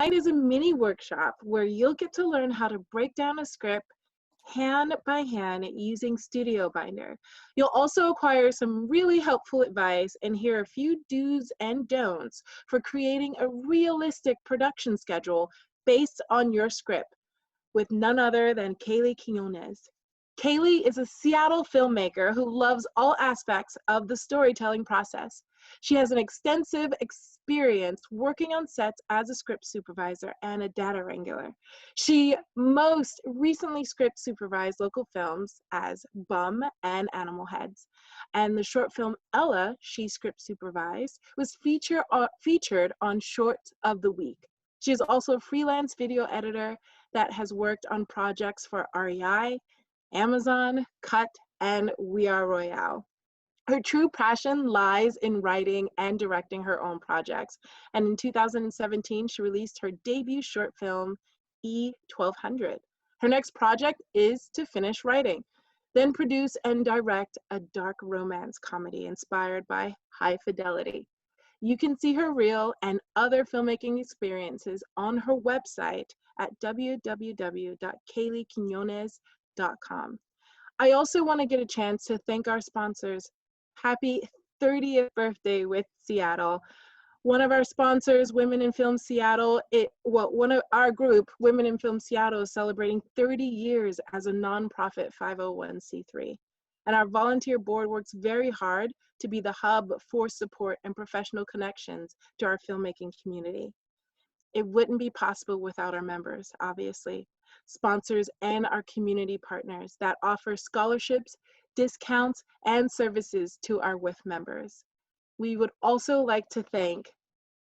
Tonight is a mini workshop where you'll get to learn how to break down a script hand by hand using StudioBinder. You'll also acquire some really helpful advice and hear a few do's and don'ts for creating a realistic production schedule based on your script with none other than Kaylee Quinones. Kaylee is a Seattle filmmaker who loves all aspects of the storytelling process. She has an extensive experience working on sets as a script supervisor and a data wrangler. She most recently script supervised local films as Bum and Animal Heads. And the short film Ella she script supervised was featured on Short of the Week. She is also a freelance video editor that has worked on projects for REI, Amazon, Cut, and We Are Royale. Her true passion lies in writing and directing her own projects. And in 2017, she released her debut short film, E1200. Her next project is to finish writing, then produce and direct a dark romance comedy inspired by High Fidelity. You can see her reel and other filmmaking experiences on her website at www.kayleequinones.com. I also want to get a chance to thank our sponsors. Happy 30th birthday with Seattle. One of our sponsors, Women in Film Seattle, one of our group, Women in Film Seattle, is celebrating 30 years as a nonprofit 501c3. And our volunteer board works very hard to be the hub for support and professional connections to our filmmaking community. It wouldn't be possible without our members, obviously, sponsors, and our community partners that offer scholarships, discounts, and services to our WIF members. We would also like to thank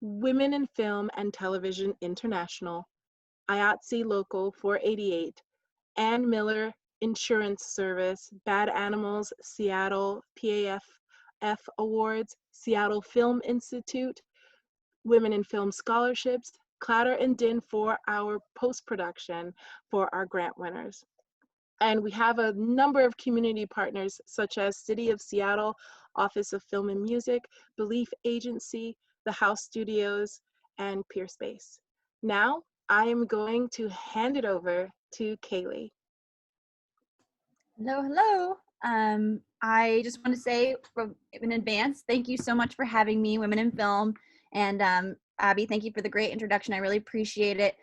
Women in Film and Television International, IATSE Local 488, Ann Miller Insurance Service, Bad Animals, Seattle PAFF Awards, Seattle Film Institute, Women in Film Scholarships, Clatter and Din for our post-production for our grant winners. And we have a number of community partners such as City of Seattle, Office of Film and Music, Belief Agency, the House Studios, and Peerspace. Now, I am going to hand it over to Kaylee. Hello, hello. I just want to say in advance, thank you so much for having me, Women in Film. And Abby, thank you for the great introduction. I really appreciate it.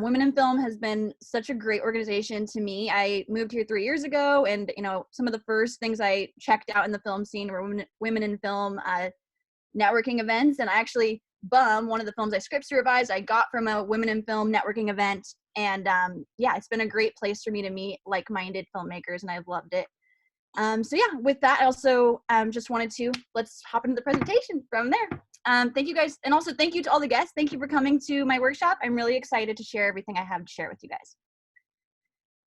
Women in Film has been such a great organization to me. I moved here 3 years ago, and some of the first things I checked out in the film scene were women in film networking events. And I actually, Bum, one of the films I script supervised, I got from a Women in Film networking event. And yeah, it's been a great place for me to meet like-minded filmmakers, and I've loved it. So yeah, with that, I also just wanted to, let's hop into the presentation from there. Thank you guys, and also thank you to all the guests. Thank you for coming to my workshop. I'm really excited to share everything I have to share with you guys.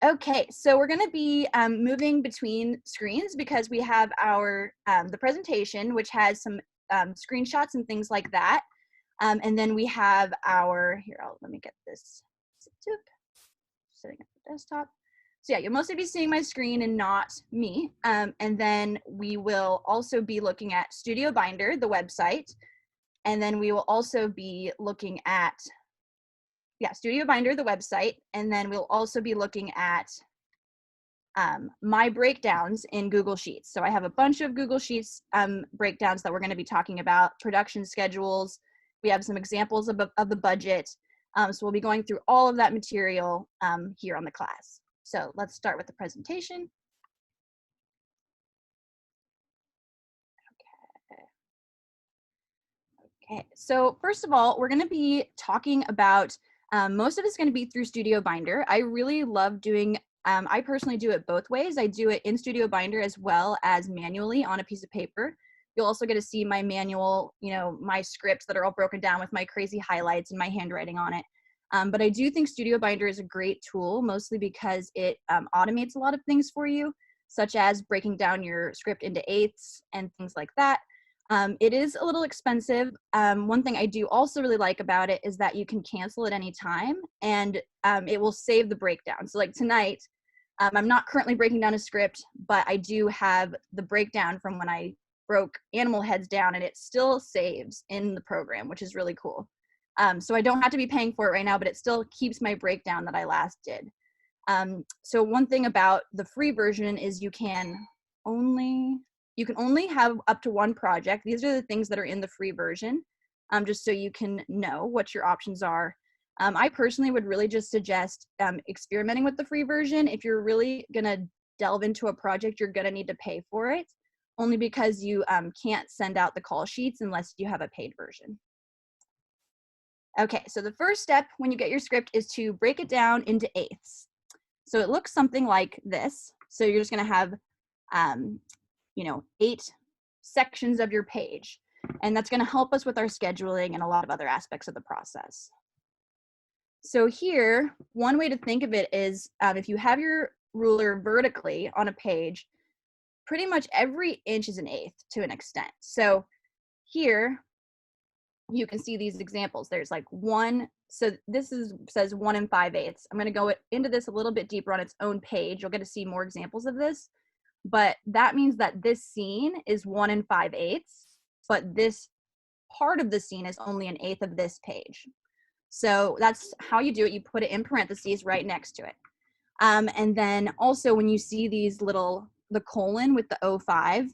Okay, so we're gonna be moving between screens because we have our, the presentation, which has some screenshots and things like that. And then we have our, let me get this, setting up the desktop. So yeah, you'll mostly be seeing my screen and not me. And then we will also be looking at StudioBinder, the website. And then we will also be looking at, StudioBinder, the website. And then we'll also be looking at my breakdowns in Google Sheets. So I have a bunch of Google Sheets breakdowns that we're going to be talking about, production schedules. We have some examples of the budget. So we'll be going through all of that material here on the class. So let's start with the presentation. Okay, so first of all, we're going to be talking about, most of it's going to be through StudioBinder. I really love doing, I personally do it both ways. I do it in StudioBinder as well as manually on a piece of paper. You'll also get to see my manual, my scripts that are all broken down with my crazy highlights and my handwriting on it. But I do think StudioBinder is a great tool, mostly because it automates a lot of things for you, such as breaking down your script into eighths and things like that. It is a little expensive. One thing I do also really like about it is that you can cancel at any time, and it will save the breakdown. So like tonight, I'm not currently breaking down a script, but I do have the breakdown from when I broke Animal Heads down, and it still saves in the program, which is really cool. So I don't have to be paying for it right now, but it still keeps my breakdown that I last did. So one thing about the free version is you can only have up to one project. These are the things that are in the free version, just so you can know what your options are. I personally would really just suggest experimenting with the free version. If you're really gonna delve into a project, you're gonna need to pay for it, only because you can't send out the call sheets unless you have a paid version. Okay, so the first step when you get your script is to break it down into eighths. So it looks something like this. So you're just gonna have, 8 sections of your page. And that's gonna help us with our scheduling and a lot of other aspects of the process. So here, one way to think of it is if you have your ruler vertically on a page, pretty much every inch is an eighth to an extent. So here, you can see these examples. There's like 1, so this says 1 5/8. I'm gonna go into this a little bit deeper on its own page. You'll get to see more examples of this, but that means that this scene is 1 5/8, but this part of the scene is only an eighth of this page. So that's how you do it. You put it in parentheses right next to it. And then also when you see these the colon with the 05,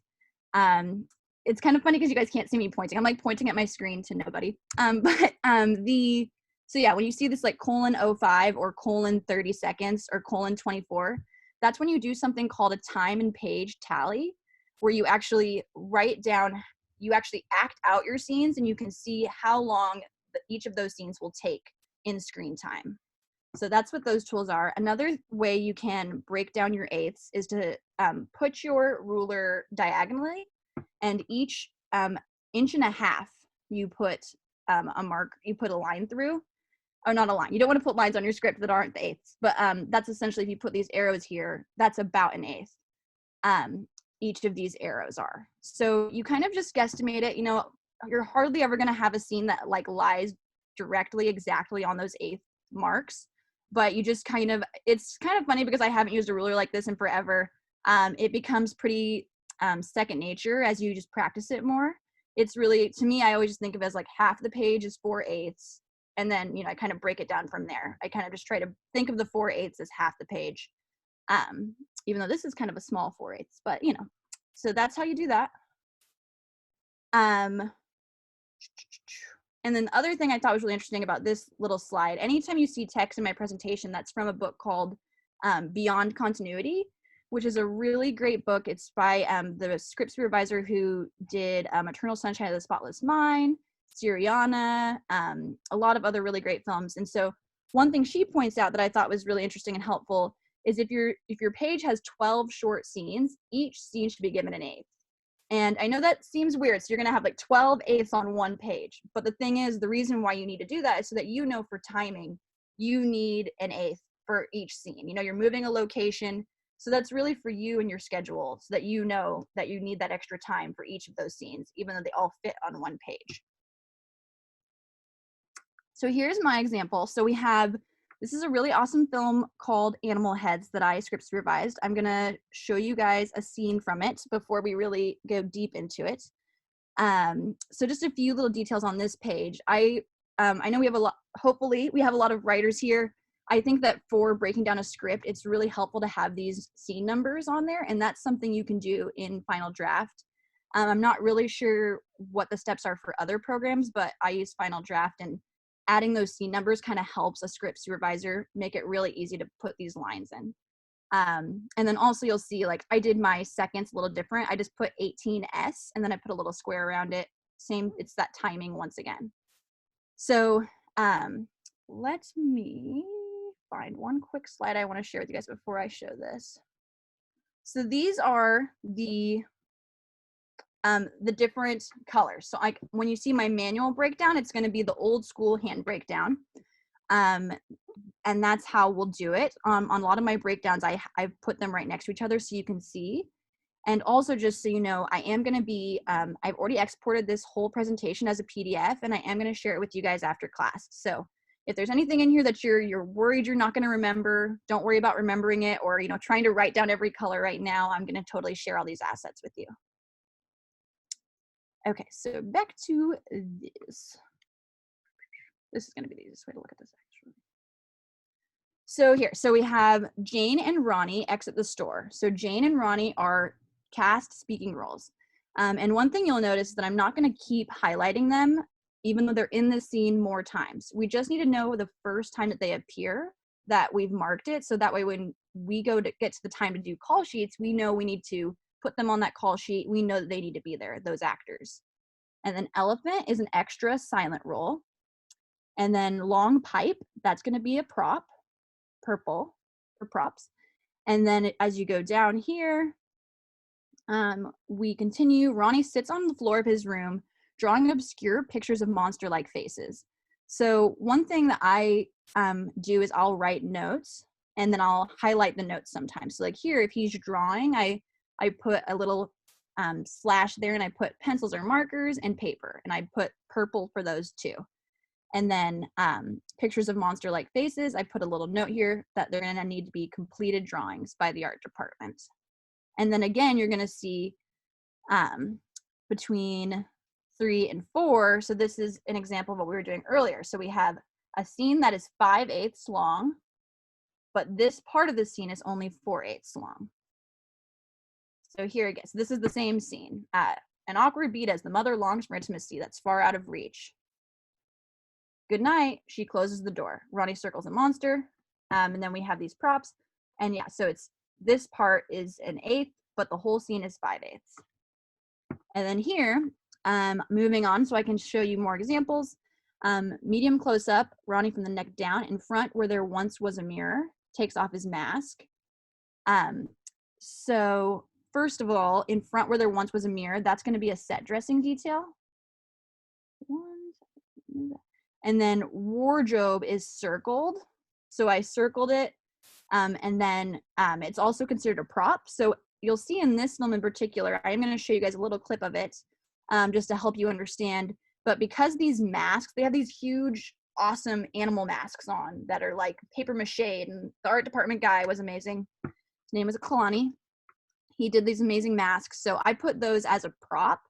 it's kind of funny because you guys can't see me pointing. I'm like pointing at my screen to nobody. So yeah, when you see this like colon 05 or colon 30 seconds or colon 24, that's when you do something called a time and page tally, where you actually write down, you actually act out your scenes and you can see how long each of those scenes will take in screen time. So that's what those tools are. Another way you can break down your eighths is to put your ruler diagonally, and each 1.5 inches you put you put a line through, or not a line. You don't want to put lines on your script that aren't the eighths, but that's essentially, if you put these arrows here, that's about an eighth. Each of these arrows are. So you kind of just guesstimate it. You're hardly ever going to have a scene that like lies directly exactly on those eighth marks, but you just it's kind of funny because I haven't used a ruler like this in forever. It becomes pretty second nature as you just practice it more. It's really, to me, I always just think of it as like half the page is 4/8, and then I kind of break it down from there. I kind of just try to think of the 4/8 as half the page, even though this is kind of a small 4/8, but so that's how you do that. And then the other thing I thought was really interesting about this little slide, anytime you see text in my presentation, that's from a book called Beyond Continuity, which is a really great book. It's by the script supervisor who did Eternal Sunshine of the Spotless Mind, Syriana, a lot of other really great films. And so one thing she points out that I thought was really interesting and helpful is if your page has 12 short scenes, each scene should be given an eighth. And I know that seems weird. So you're going to have like 12 eighths on one page. But the thing is, the reason why you need to do that is so that for timing, you need an eighth for each scene. You're moving a location. So that's really for you and your schedule, so that you know that you need that extra time for each of those scenes, even though they all fit on one page. So here's my example. So this is a really awesome film called Animal Heads that I script supervised. I'm gonna show you guys a scene from it before we really go deep into it. So just a few little details on this page. I know we have hopefully we have a lot of writers here. I think that for breaking down a script, it's really helpful to have these scene numbers on there, and that's something you can do in Final Draft. I'm not really sure what the steps are for other programs, but I use Final Draft, and adding those scene numbers kind of helps a script supervisor make it really easy to put these lines in. And then also you'll see, like, I did my seconds a little different. I just put 18S, and then I put a little square around it. Same, it's that timing once again. So let me find one quick slide I want to share with you guys before I show this. So these are the different colors. So when you see my manual breakdown, it's going to be the old school hand breakdown. And that's how we'll do it. On a lot of my breakdowns, I've put them right next to each other so you can see. And also, just so you know, I am going to be, I've already exported this whole presentation as a PDF, and I am going to share it with you guys after class. So if there's anything in here that you're worried you're not going to remember, don't worry about remembering it, or trying to write down every color right now. I'm going to totally share all these assets with you. Okay, so back to this. This is going to be the easiest way to look at this, actually. So here, so we have Jane and Ronnie exit the store. So Jane and Ronnie are cast speaking roles. And one thing you'll notice is that I'm not going to keep highlighting them, even though they're in the scene more times. We just need to know the first time that they appear that we've marked it. So that way when we go to get to the time to do call sheets, we know we need to put them on that call sheet. We know that they need to be there, those actors. And then Elephant is an extra silent role. And then Long Pipe, that's going to be a prop, purple for props. And then as you go down here, we continue. Ronnie sits on the floor of his room, drawing obscure pictures of monster-like faces. So one thing that I do is I'll write notes, and then I'll highlight the notes sometimes. So like here, if he's drawing, I put a little slash there, and I put pencils or markers and paper, and I put purple for those too. And then pictures of monster-like faces, I put a little note here that they're gonna need to be completed drawings by the art department. And then again, you're gonna see between 3 and 4, so this is an example of what we were doing earlier. So we have a scene that is 5/8 long, but this part of the scene is only 4/8 long. So here again, so this is the same scene. An awkward beat as the mother longs for intimacy that's far out of reach. Good night, she closes the door. Ronnie circles a monster, and then we have these props. And yeah, so it's, this part is an 1/8, but the whole scene is 5/8. And then here, moving on so I can show you more examples. Medium close up, Ronnie from the neck down, in front where there once was a mirror, takes off his mask. So first of all, in front where there once was a mirror, that's going to be a set dressing detail. And then wardrobe is circled. So I circled it. And then it's also considered a prop. So you'll see in this film in particular, I'm going to show you guys a little clip of it just to help you understand. But because these masks, they have these huge, awesome animal masks on that are like paper mache, and the art department guy was amazing. His name was Kalani. He did these amazing masks. So I put those as a prop,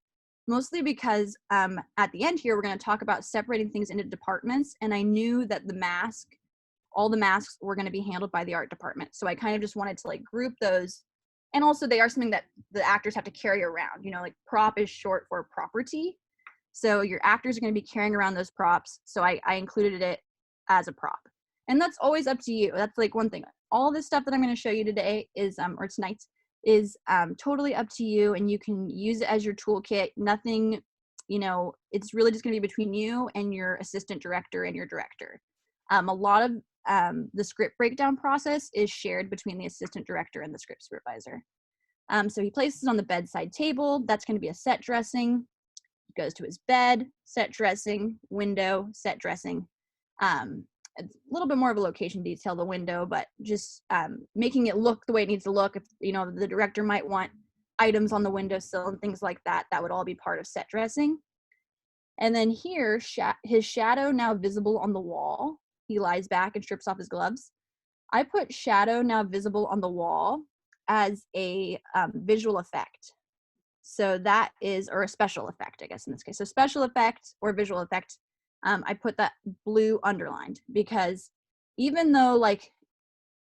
mostly because at the end here, we're going to talk about separating things into departments. And I knew that all the masks were going to be handled by the art department. So I kind of just wanted to like group those. And also they are something that the actors have to carry around, you know, like prop is short for property. So your actors are going to be carrying around those props. So I included it as a prop. And that's always up to you. That's like one thing. All this stuff that I'm going to show you today is, or tonight, is totally up to you, and you can use it as your toolkit. Nothing, you know, it's really just going to be between you and your assistant director and your director. A lot of the script breakdown process is shared between the assistant director and the script supervisor. So he places on the bedside table. That's going to be a set dressing. He goes to his bed, set dressing, window, set dressing. A little bit more of a location detail, the window, but just making it look the way it needs to look. If, you know, the director might want items on the windowsill and things like that, that would all be part of set dressing. And then here, his shadow now visible on the wall. He lies back and strips off his gloves. I put shadow now visible on the wall as a visual effect. So that is, or a special effect, I guess in this case. So special effect or visual effect, I put that blue underlined, because even though like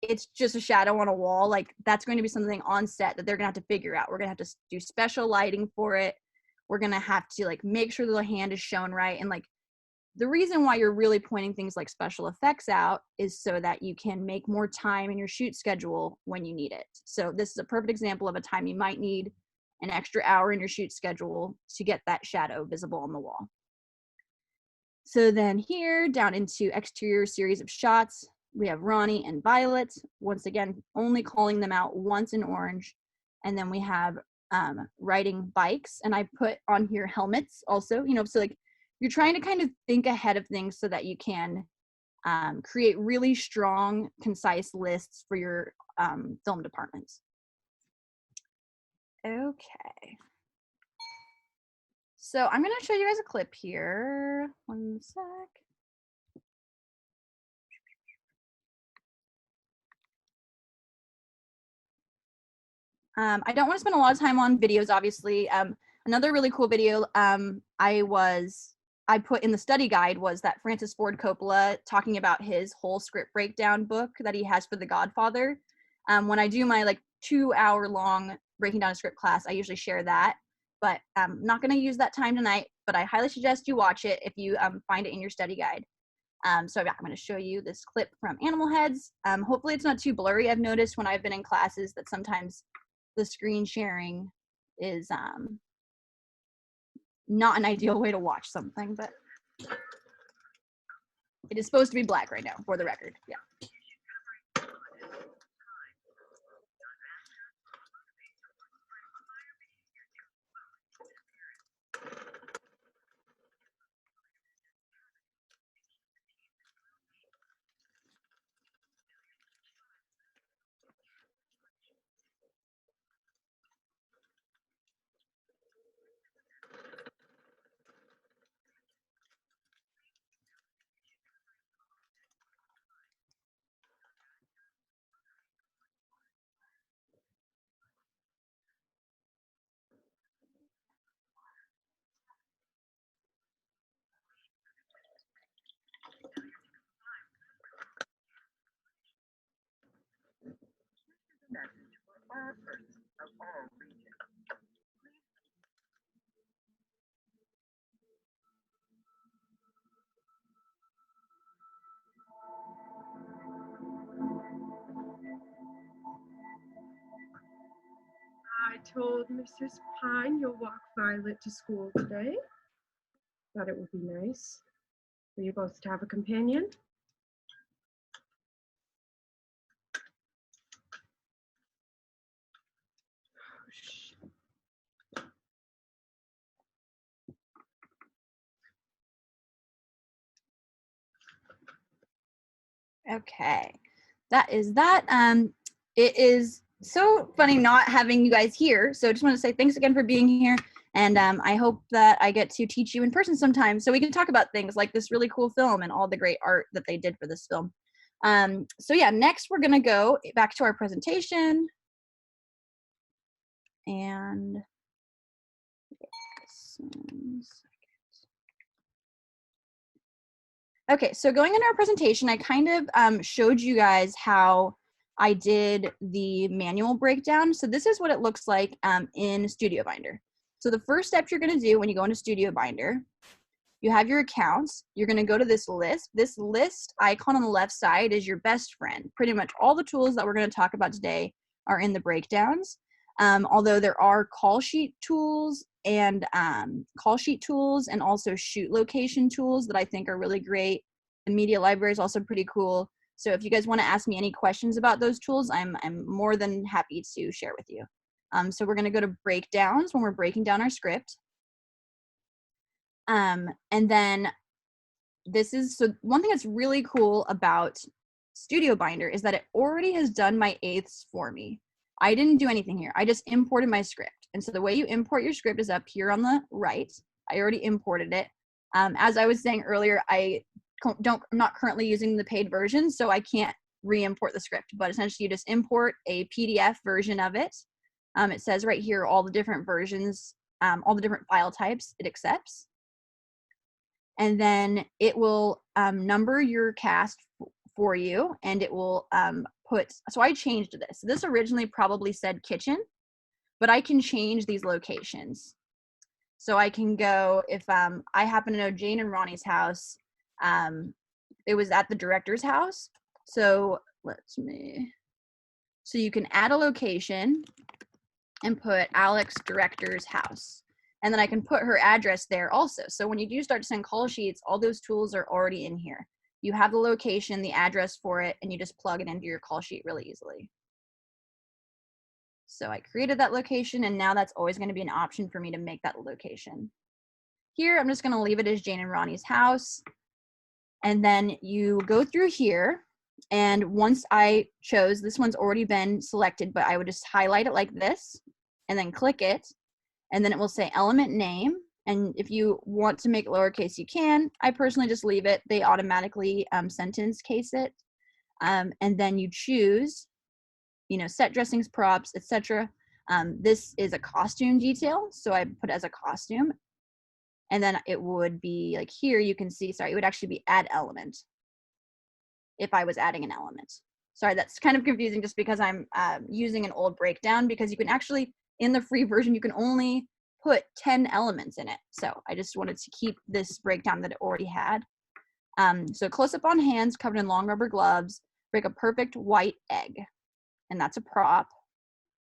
it's just a shadow on a wall, like that's going to be something on set that they're gonna have to figure out. We're gonna have to do special lighting for it. We're gonna have to like make sure the hand is shown right. And like the reason why you're really pointing things like special effects out is so that you can make more time in your shoot schedule when you need it. So this is a perfect example of a time you might need an extra hour in your shoot schedule to get that shadow visible on the wall. So then here, down into exterior series of shots, we have Ronnie and Violet, once again, only calling them out once in orange. And then we have riding bikes, and I put on here helmets also, you know, so like you're trying to kind of think ahead of things so that you can create really strong, concise lists for your film departments. Okay. So I'm going to show you guys a clip here. One sec. I don't want to spend a lot of time on videos, obviously. Another really cool video, I was I put in the study guide was that Francis Ford Coppola talking about his whole script breakdown book that he has for The Godfather. When I do my like 2-hour long breaking down a script class, I usually share that, but I'm not going to use that time tonight, but I highly suggest you watch it if you find it in your study guide. So I'm going to show you this clip from Animal Heads. Hopefully it's not too blurry. I've noticed when I've been in classes that sometimes the screen sharing is not an ideal way to watch something, but it is supposed to be black right now, for the record. Yeah. I told Mrs. Pine you'll walk Violet to school today. Thought it would be nice for you both to have a companion. Okay, that is that. It is so funny not having you guys here. So I just want to say thanks again for being here. And I hope that I get to teach you in person sometime so we can talk about things like this really cool film and all the great art that they did for this film. So yeah, next we're gonna go back to our presentation. And okay, so going into our presentation, I kind of showed you guys how I did the manual breakdown. So this is what it looks like in StudioBinder. So the first step you're gonna do when you go into StudioBinder, you have your accounts. You're gonna go to this list. This list icon on the left side is your best friend. Pretty much all the tools that we're gonna talk about today are in the breakdowns. Although there are call sheet tools and also shoot location tools that I think are really great. The media library is also pretty cool. So if you guys want to ask me any questions about those tools, I'm more than happy to share with you. So we're going to go to breakdowns when we're breaking down our script. And then so one thing that's really cool about StudioBinder is that it already has done my eighths for me. I didn't do anything here. I just imported my script. And so the way you import your script is up here on the right. I already imported it. As I was saying earlier, I'm not currently using the paid version, so I can't re-import the script, but essentially you just import a PDF version of it. It says right here all the different versions, all the different file types it accepts. And then it will number your cast for you, and it will so I changed this. This originally probably said kitchen, but I can change these locations. So I can go, if I happen to know Jane and Ronnie's house, it was at the director's house. So so you can add a location and put Alex director's house. And then I can put her address there also. So when you do start to send call sheets, all those tools are already in here. You have the location, the address for it, and you just plug it into your call sheet really easily. So I created that location, and now that's always going to be an option for me to make that location. Here, I'm just going to leave it as Jane and Ronnie's house. And then you go through here, and once I chose, this one's already been selected, but I would just highlight it like this, and then click it, and then it will say element name. And if you want to make it lowercase, you can. I personally just leave it. They automatically sentence case it. And then you choose, set dressings, props, etc. This is a costume detail, so I put it as a costume. And then it would be like here, you can see, sorry, it would actually be add element if I was adding an element. Sorry, that's kind of confusing just because I'm using an old breakdown, because you can actually, in the free version, you can only put 10 elements in it. So I just wanted to keep this breakdown that it already had. So close up on hands covered in long rubber gloves, break a perfect white egg. And that's a prop.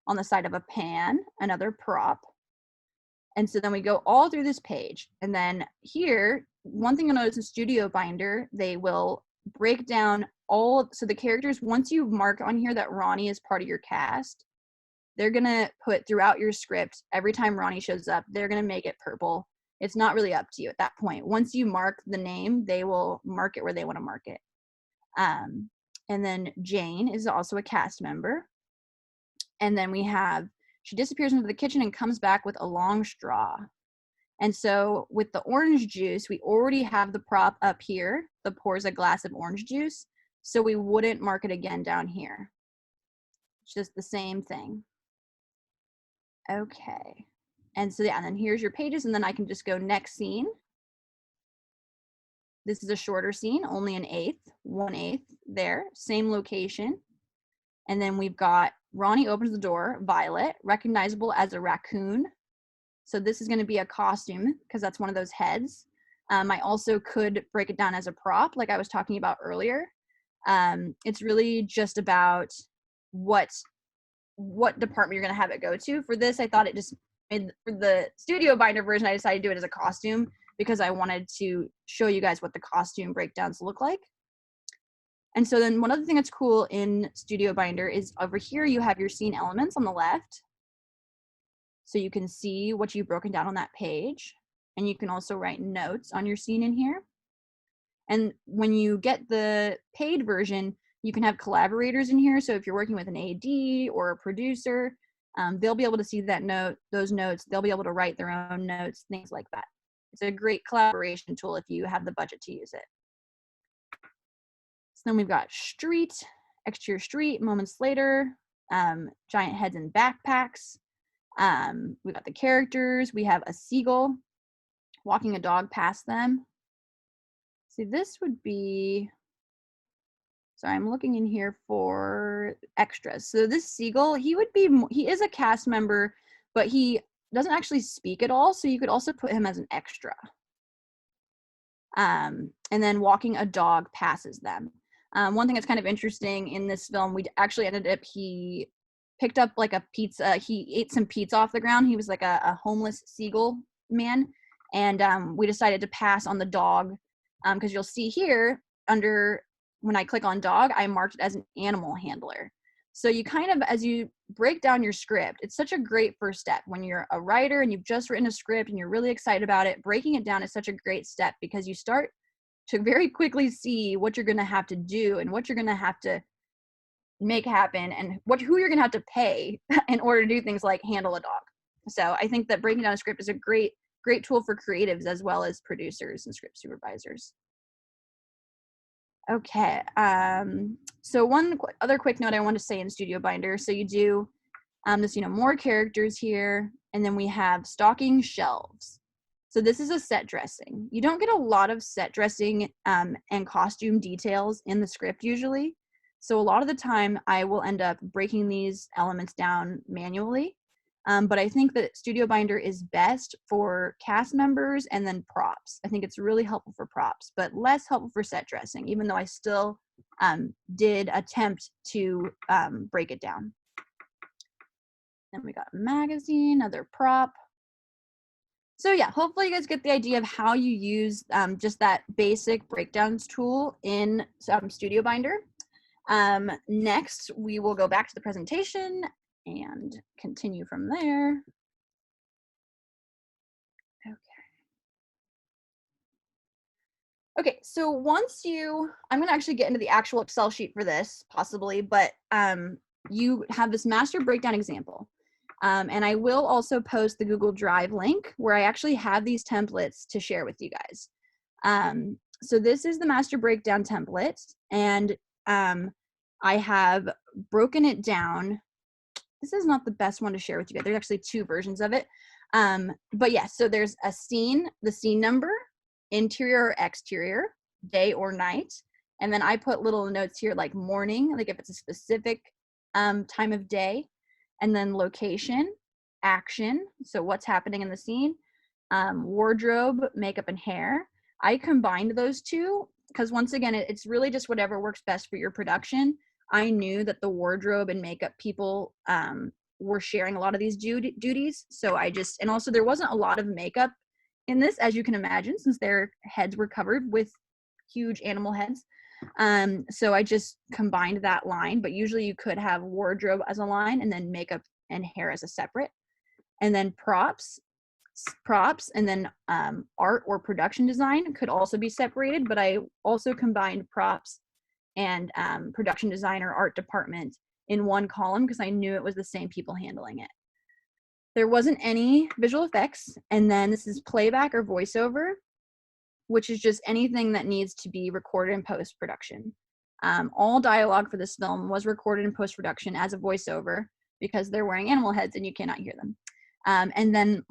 On the side of a pan, another prop. And so then we go all through this page. And then here, one thing you'll notice in StudioBinder, they will break down all, so the characters, once you mark on here that Ronnie is part of your cast, they're gonna put throughout your script, every time Ronnie shows up, they're gonna make it purple. It's not really up to you at that point. Once you mark the name, they will mark it where they wanna mark it. And then Jane is also a cast member. And then we have, she disappears into the kitchen and comes back with a long straw. And so with the orange juice, we already have the prop up here that pours a glass of orange juice. So we wouldn't mark it again down here. It's just the same thing. Okay. And so yeah, and then here's your pages, and then I can just go next scene. This is a shorter scene, only an eighth, 1/8 there, same location. And then we've got Ronnie opens the door, Violet, recognizable as a raccoon. So this is going to be a costume because that's one of those heads. I also could break it down as a prop like I was talking about earlier. It's really just about what department you're going to have it go to. For this, I thought it just made, for the StudioBinder version, I decided to do it as a costume because I wanted to show you guys what the costume breakdowns look like. And so then one other thing that's cool in StudioBinder is over here you have your scene elements on the left. So you can see what you've broken down on that page. And you can also write notes on your scene in here. And when you get the paid version, you can have collaborators in here. So if you're working with an AD or a producer, they'll be able to see that note, those notes. They'll be able to write their own notes, things like that. It's a great collaboration tool if you have the budget to use it. So then we've got street, exterior street, moments later, giant heads and backpacks. We've got the characters. We have a seagull walking a dog past them. See, this would be, sorry, I'm looking in here for extras. So this seagull, he is a cast member, but he doesn't actually speak at all. So you could also put him as an extra. And then walking a dog passes them. One thing that's kind of interesting in this film, we actually ended up, he picked up like a pizza, he ate some pizza off the ground. He was like a homeless seagull man. And we decided to pass on the dog because you'll see here under, when I click on dog, I marked it as an animal handler. So you kind of, as you break down your script, it's such a great first step. When you're a writer and you've just written a script and you're really excited about it, breaking it down is such a great step because you start to very quickly see what you're going to have to do and what you're going to have to make happen and who you're going to have to pay in order to do things like handle a dog. So I think that breaking down a script is a great tool for creatives as well as producers and script supervisors. Okay, so one other quick note I want to say in StudioBinder. So you do this, more characters here, and then we have stocking shelves. So this is a set dressing. You don't get a lot of set dressing and costume details in the script usually. So a lot of the time I will end up breaking these elements down manually. But I think that StudioBinder is best for cast members and then props. I think it's really helpful for props, but less helpful for set dressing, even though I still did attempt to break it down. Then we got a magazine, another prop. So yeah, hopefully you guys get the idea of how you use just that basic breakdowns tool in StudioBinder. Next, we will go back to the presentation and continue from there. Okay, so once I'm gonna actually get into the actual Excel sheet for this, possibly, but you have this master breakdown example. And I will also post the Google Drive link where I actually have these templates to share with you guys. So this is the master breakdown template, and I have broken it down. This is not the best one to share with you guys. There's actually two versions of it. But yeah, so there's a scene, the scene number, interior or exterior, day or night. And then I put little notes here like morning, like if it's a specific time of day, and then location, action, so what's happening in the scene, wardrobe, makeup, and hair. I combined those two because once again, it's really just whatever works best for your production. I knew that the wardrobe and makeup people were sharing a lot of these duties. So I just, and also there wasn't a lot of makeup in this, as you can imagine, since their heads were covered with huge animal heads. So I just combined that line, but usually you could have wardrobe as a line and then makeup and hair as a separate. And then props, and then art or production design could also be separated, but I also combined props and production designer, art department in one column because I knew it was the same people handling it. There wasn't any visual effects. And then this is playback or voiceover, which is just anything that needs to be recorded in post-production. All dialogue for this film was recorded in post-production as a voiceover because they're wearing animal heads and you cannot hear them. And then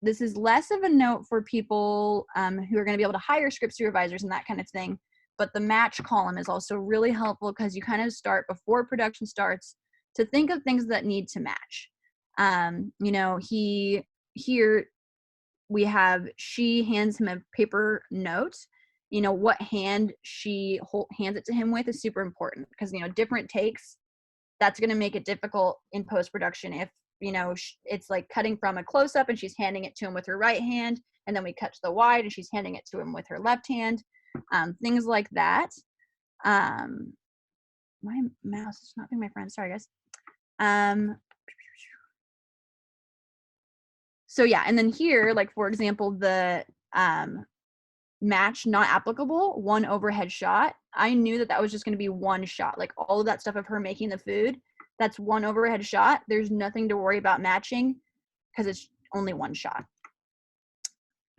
this is less of a note for people who are going to be able to hire script supervisors and that kind of thing. But the match column is also really helpful because you kind of start before production starts to think of things that need to match. You know, here we have, she hands him a paper note. You know, what hand she hands it to him with is super important because, you know, different takes, that's going to make it difficult in post-production if, you know, it's like cutting from a close-up and she's handing it to him with her right hand, and then we cut to the wide and she's handing it to him with her left hand. Things like that. My mouse is not being my friend. Sorry, guys. So yeah, and then here, like for example, the match not applicable, one overhead shot. I knew that was just going to be one shot. Like all of that stuff of her making the food, that's one overhead shot. There's nothing to worry about matching because it's only one shot.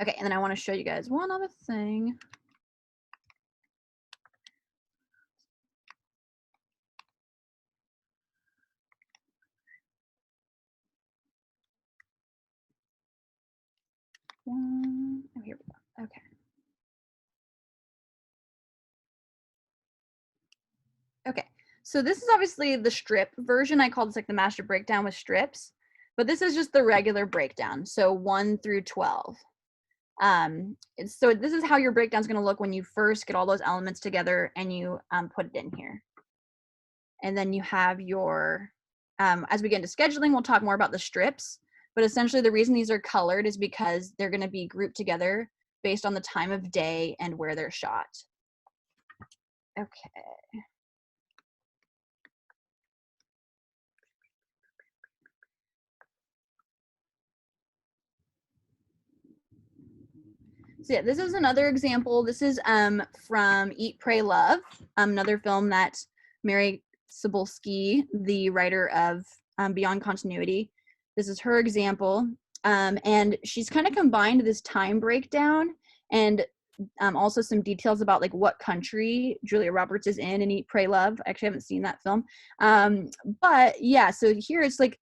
Okay, and then I want to show you guys one other thing. Oh, here we go. Okay. Okay, so this is obviously the strip version. I call this like the master breakdown with strips, but this is just the regular breakdown. So 1 through 12. So this is how your breakdown is going to look when you first get all those elements together and you put it in here. And then you have your, as we get into scheduling, we'll talk more about the strips, but essentially the reason these are colored is because they're going to be grouped together based on the time of day and where they're shot. Okay. So yeah, this is another example. This is from Eat, Pray, Love, another film that Mary Cebulski, the writer of Beyond Continuity, this is her example. And she's kind of combined this time breakdown and also some details about like what country Julia Roberts is in Eat, Pray, Love. I actually haven't seen that film. But yeah, so here it's like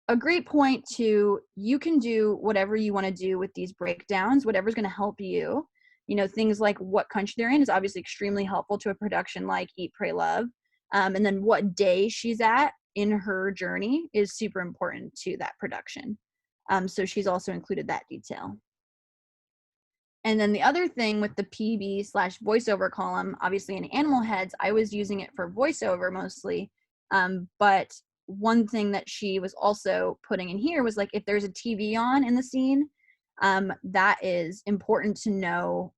a great point to, you can do whatever you want to do with these breakdowns, whatever's going to help you. You know, things like what country they're in is obviously extremely helpful to a production like Eat, Pray, Love. And then what day she's at in her journey is super important to that production. So she's also included that detail. And then the other thing with the PB/voiceover column, obviously in animal heads, I was using it for voiceover mostly, but one thing that she was also putting in here was like, if there's a TV on in the scene, that is important to know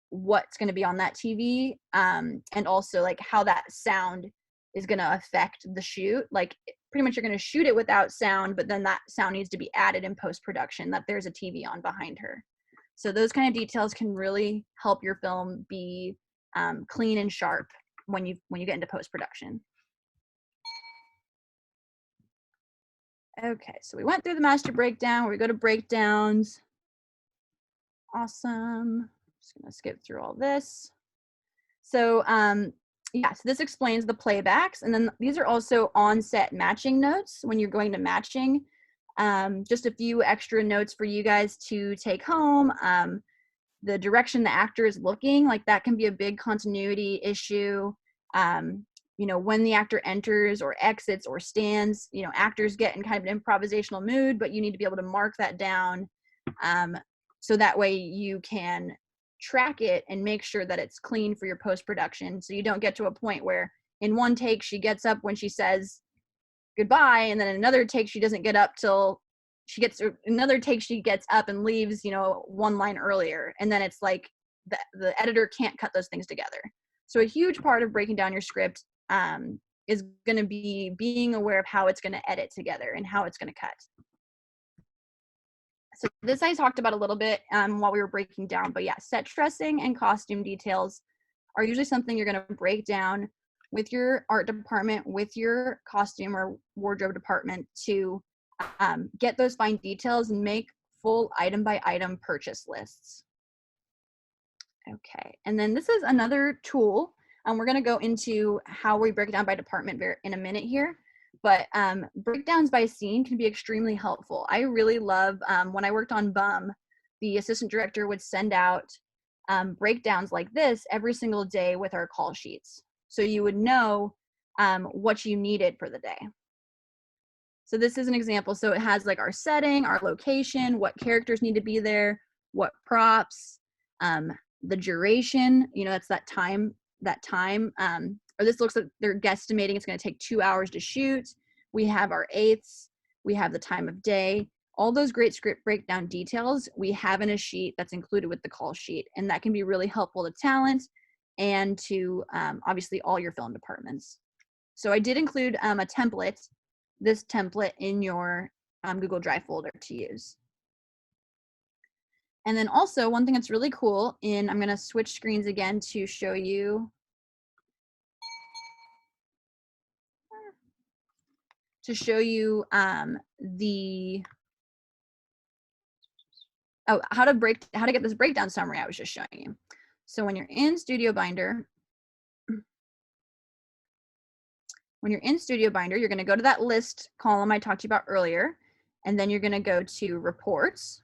what's going to be on that TV, and also like how that sound is going to affect the shoot. Like pretty much you're going to shoot it without sound, but then that sound needs to be added in post-production, that there's a TV on behind her. So those kind of details can really help your film be clean and sharp when you get into post-production. Okay, so we went through the master breakdown where we go to breakdowns. Awesome. Just gonna skip through all this. So yeah, so this explains the playbacks, and then these are also on-set matching notes when you're going to matching. Just a few extra notes for you guys to take home. The direction the actor is looking, like that can be a big continuity issue. You know, when the actor enters or exits or stands, you know, actors get in kind of an improvisational mood, but you need to be able to mark that down, so that way you can track it and make sure that it's clean for your post-production, so you don't get to a point where in one take she gets up when she says goodbye, and then in another take she doesn't get up till she gets another take she gets up and leaves, you know, one line earlier, and then it's like the editor can't cut those things together. So a huge part of breaking down your script is going to be being aware of how it's going to edit together and how it's going to cut. So this I talked about a little bit while we were breaking down, but yeah, set dressing and costume details are usually something you're going to break down with your art department, with your costume or wardrobe department to get those fine details and make full item by item purchase lists. Okay, and then this is another tool. We're going to go into how we break it down by department in a minute here, but breakdowns by scene can be extremely helpful. I really love when I worked on Bum, the assistant director would send out breakdowns like this every single day with our call sheets. So you would know what you needed for the day. So this is an example. So it has like our setting, our location, what characters need to be there, what props, the duration, you know, that's that time, or this looks like they're guesstimating it's going to take 2 hours to shoot. We have our eighths, we have the time of day, all those great script breakdown details we have in a sheet that's included with the call sheet, and that can be really helpful to talent and to obviously all your film departments. So I did include a template, this template in your Google Drive folder to use. And then also one thing that's really cool, and I'm going to switch screens again to show you how to get this breakdown summary I was just showing you. So when you're in StudioBinder, you're going to go to that list column I talked to you about earlier, and then you're going to go to reports.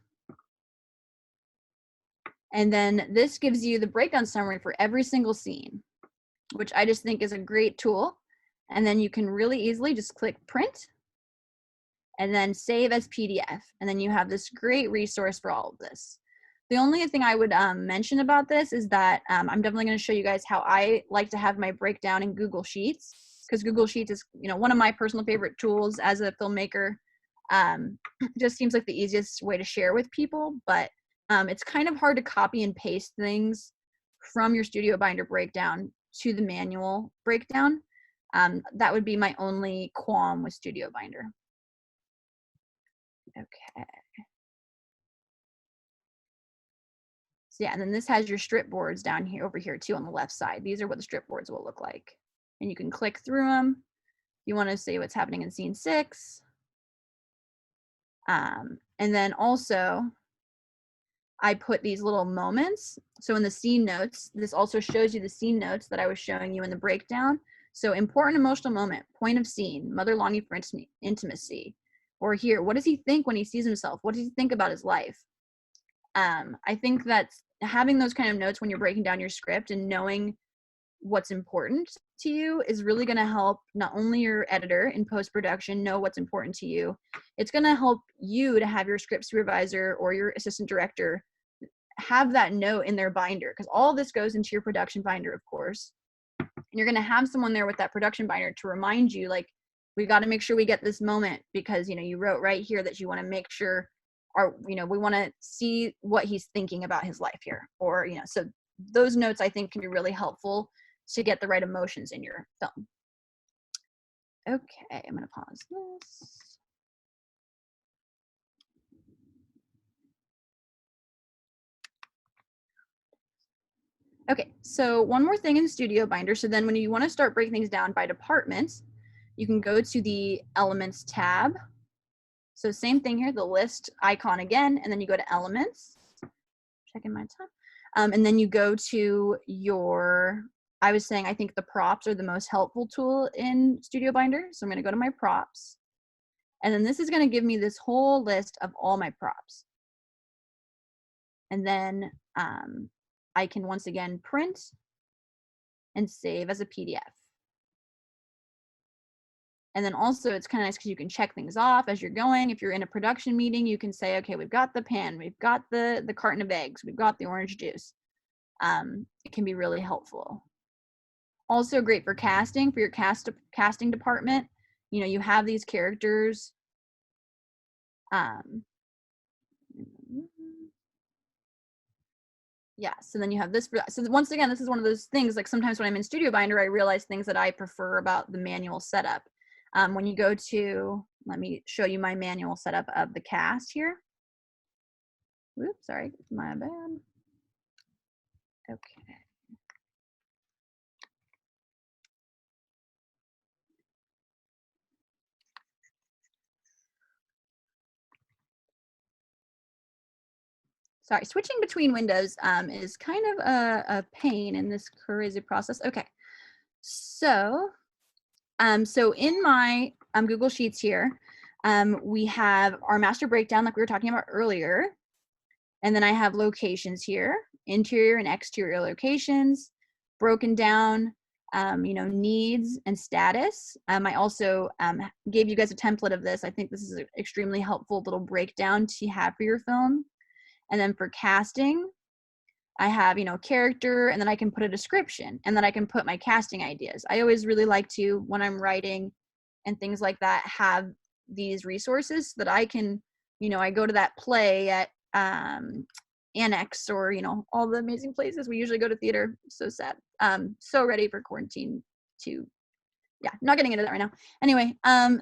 And then this gives you the breakdown summary for every single scene, which I just think is a great tool. And then you can really easily just click print and then save as PDF. And then you have this great resource for all of this. The only thing I would mention about this is that I'm definitely going to show you guys how I like to have my breakdown in Google Sheets, because Google Sheets is, you know, one of my personal favorite tools as a filmmaker. Just seems like the easiest way to share with people, but it's kind of hard to copy and paste things from your StudioBinder breakdown to the manual breakdown. That would be my only qualm with StudioBinder. Okay. So yeah, and then this has your strip boards down here, over here too, on the left side. These are what the strip boards will look like. And you can click through them. You want to see what's happening in scene 6. And then also, I put these little moments. So in the scene notes, this also shows you the scene notes that I was showing you in the breakdown. So important emotional moment, point of scene, mother longing for intimacy. Or here, what does he think when he sees himself? What does he think about his life? I think that having those kind of notes when you're breaking down your script and knowing what's important to you is really going to help not only your editor in post-production know what's important to you, it's going to help you to have your script supervisor or your assistant director have that note in their binder, because all this goes into your production binder, of course. And you're going to have someone there with that production binder to remind you, like, we got to make sure we get this moment because, you know, you wrote right here that you want to make sure, or, you know, we want to see what he's thinking about his life here. Or, you know, so those notes I think can be really helpful to get the right emotions in your film. Okay, I'm going to pause this. Okay, so one more thing in StudioBinder. So then when you want to start breaking things down by departments, you can go to the Elements tab. So same thing here, the list icon again, and then you go to Elements. Checking my tab. And then you go to your, I was saying I think the props are the most helpful tool in StudioBinder. So I'm going to go to my props. And then this is going to give me this whole list of all my props. And then I can once again print and save as a PDF. And then also it's kind of nice because you can check things off as you're going. If you're in a production meeting, you can say, okay, we've got the pan, we've got the carton of eggs, we've got the orange juice. It can be really helpful. Also great for casting, for your casting department. You know, you have these characters. Yeah, so then you have this. So once again, this is one of those things, like sometimes when I'm in StudioBinder, I realize things that I prefer about the manual setup. When you go to, let me show you my manual setup of the cast here. Oops, sorry, my bad. Okay. Sorry, switching between windows is kind of a pain in this crazy process. Okay, so in my Google Sheets here, we have our master breakdown like we were talking about earlier. And then I have locations here, interior and exterior locations, broken down, you know, needs and status. I also gave you guys a template of this. I think this is an extremely helpful little breakdown to have for your film. And then for casting, I have, you know, character, and then I can put a description, and then I can put my casting ideas. I always really like to, when I'm writing and things like that, have these resources so that I can, you know, I go to that play at Annex, or, you know, all the amazing places we usually go to theater. So sad. So ready for quarantine to, yeah, not getting into that right now. Anyway,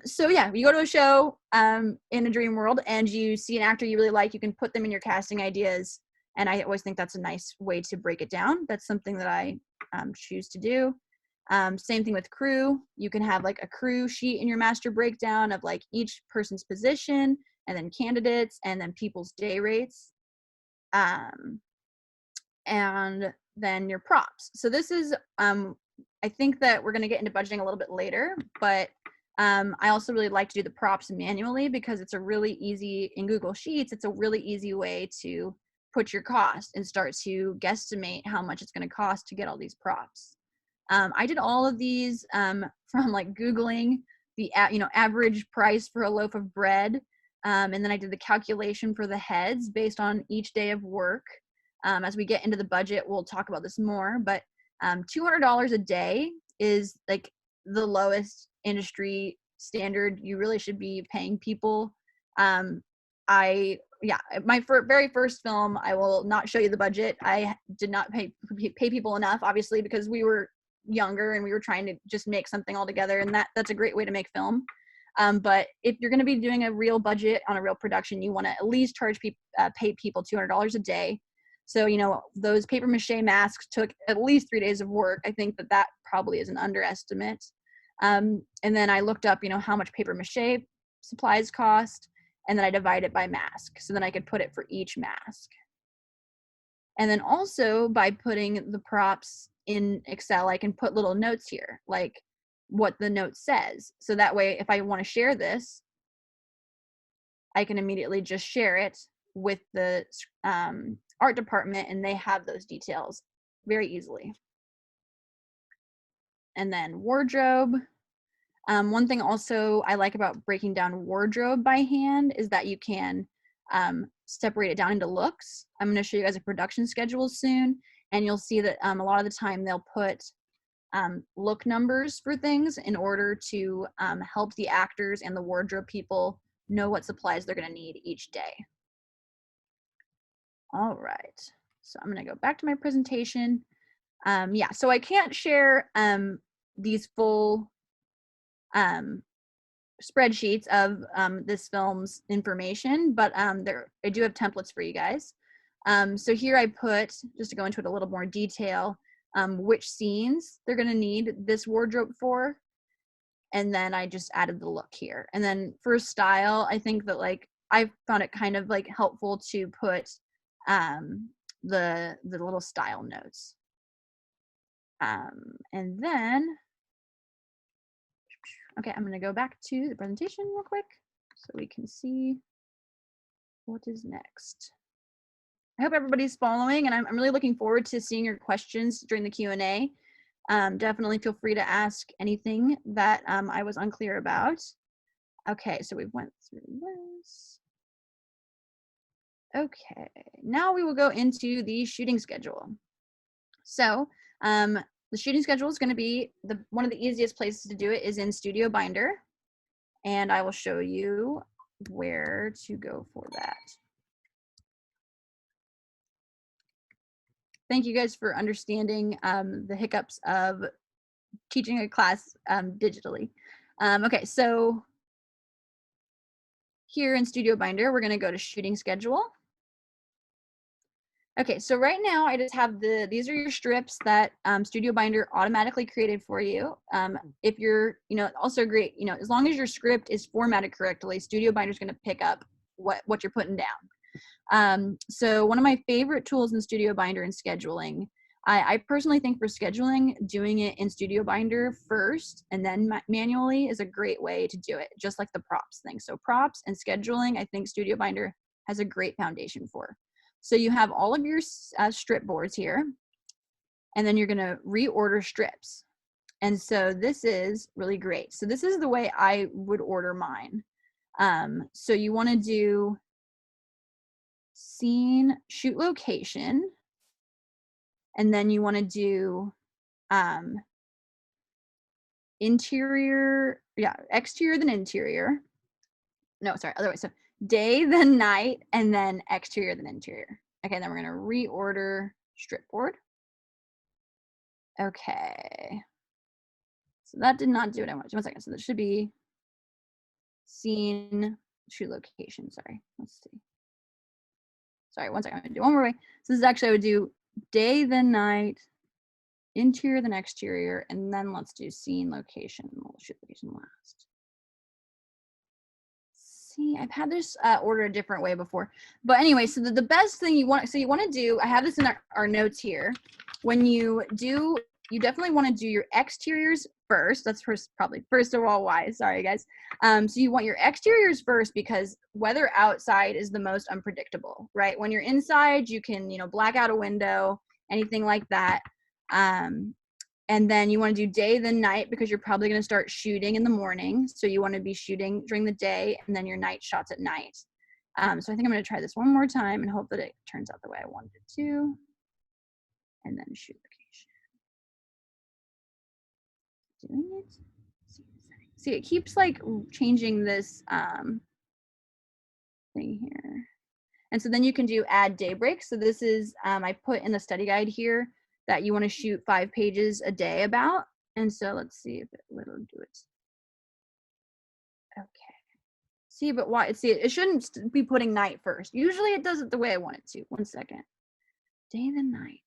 so yeah, you go to a show in a dream world and you see an actor you really like, you can put them in your casting ideas. And I always think that's a nice way to break it down. That's something that I choose to do. Same thing with crew. You can have like a crew sheet in your master breakdown of like each person's position, and then candidates, and then people's day rates. And then your props. So this is, I think that we're going to get into budgeting a little bit later, but I also really like to do the props manually because it's a really easy, in Google Sheets, it's a really easy way to put your cost and start to guesstimate how much it's going to cost to get all these props. I did all of these from like Googling the average price for a loaf of bread, and then I did the calculation for the heads based on each day of work. As we get into the budget, we'll talk about this more, but $200 a day is like the lowest industry standard you really should be paying people. My very first film, I will not show you the budget. I did not pay people enough, obviously, because we were younger and we were trying to just make something all together, and that's a great way to make film. But if you're going to be doing a real budget on a real production, you want to at least pay people $200 a day. So, you know, those paper mache masks took at least 3 days of work. I think that probably is an underestimate. And then I looked up, you know, how much paper mache supplies cost, and then I divide it by mask. So then I could put it for each mask. And then also by putting the props in Excel, I can put little notes here, like what the note says. So that way, if I want to share this, I can immediately just share it with the art department, and they have those details very easily. And then wardrobe. One thing also I like about breaking down wardrobe by hand is that you can separate it down into looks. I'm going to show you guys a production schedule soon, and you'll see that a lot of the time they'll put look numbers for things in order to help the actors and the wardrobe people know what supplies they're going to need each day. All right, so I'm going to go back to my presentation. Yeah, so I can't share these full spreadsheets of this film's information, but I do have templates for you guys. So here I put, just to go into it a little more detail, which scenes they're going to need this wardrobe for, and then I just added the look here. And then for style, I think that like I found it kind of like helpful to put the little style notes. And then, okay, I'm going to go back to the presentation real quick. so we can see what is next. I hope everybody's following, and I'm really looking forward to seeing your questions during the Q&A. Definitely feel free to ask anything that I was unclear about. Okay, so we went through this. Okay, now we will go into the shooting schedule. So the shooting schedule is going to be one of the easiest places to do it is in StudioBinder, and I will show you where to go for that. Thank you guys for understanding the hiccups of teaching a class digitally. Okay, so here in StudioBinder, we're going to go to shooting schedule. Okay, so right now I just have these are your strips that StudioBinder automatically created for you. If you're, also great, as long as your script is formatted correctly, StudioBinder is going to pick up what you're putting down. So one of my favorite tools in StudioBinder in scheduling, I personally think for scheduling, doing it in StudioBinder first and then manually is a great way to do it, just like the props thing. So props and scheduling, I think StudioBinder has a great foundation for. So you have all of your strip boards here, and then you're going to reorder strips. And so this is really great. So this is the way I would order mine. So you want to do scene, shoot location, and then you want to do interior, exterior then interior. No, sorry, other way. So day then night, and then exterior then interior. Okay, then we're going to reorder strip board. Okay. So that did not do what I wanted. 1 second. So this should be scene, shoot location. Sorry. Let's see. Sorry, 1 second. I'm going to do one more way. So this is actually, I would do day then night, interior then exterior, and then let's do scene, location. We'll shoot location last. See, I've had this order a different way before, but anyway, so the best thing you want to do, I have this in our notes here. When you do, you definitely want to do your exteriors first. That's probably first of all why. Sorry guys. So you want your exteriors first because weather outside is the most unpredictable, right? When you're inside, you can black out a window, anything like that. And then you want to do day then night because you're probably going to start shooting in the morning. So you want to be shooting during the day and then your night shots at night. So I think I'm going to try this one more time and hope that it turns out the way I wanted it to. And then shoot location. Doing it. See, it keeps like changing this thing here. And so then you can do add day breaks. So this is, I put in the study guide here that you want to shoot 5 pages a day about. And so let's see if it'll do it. Okay. See, but why? See, it shouldn't be putting night first. Usually it does it the way I want it to. 1 second. Day then night.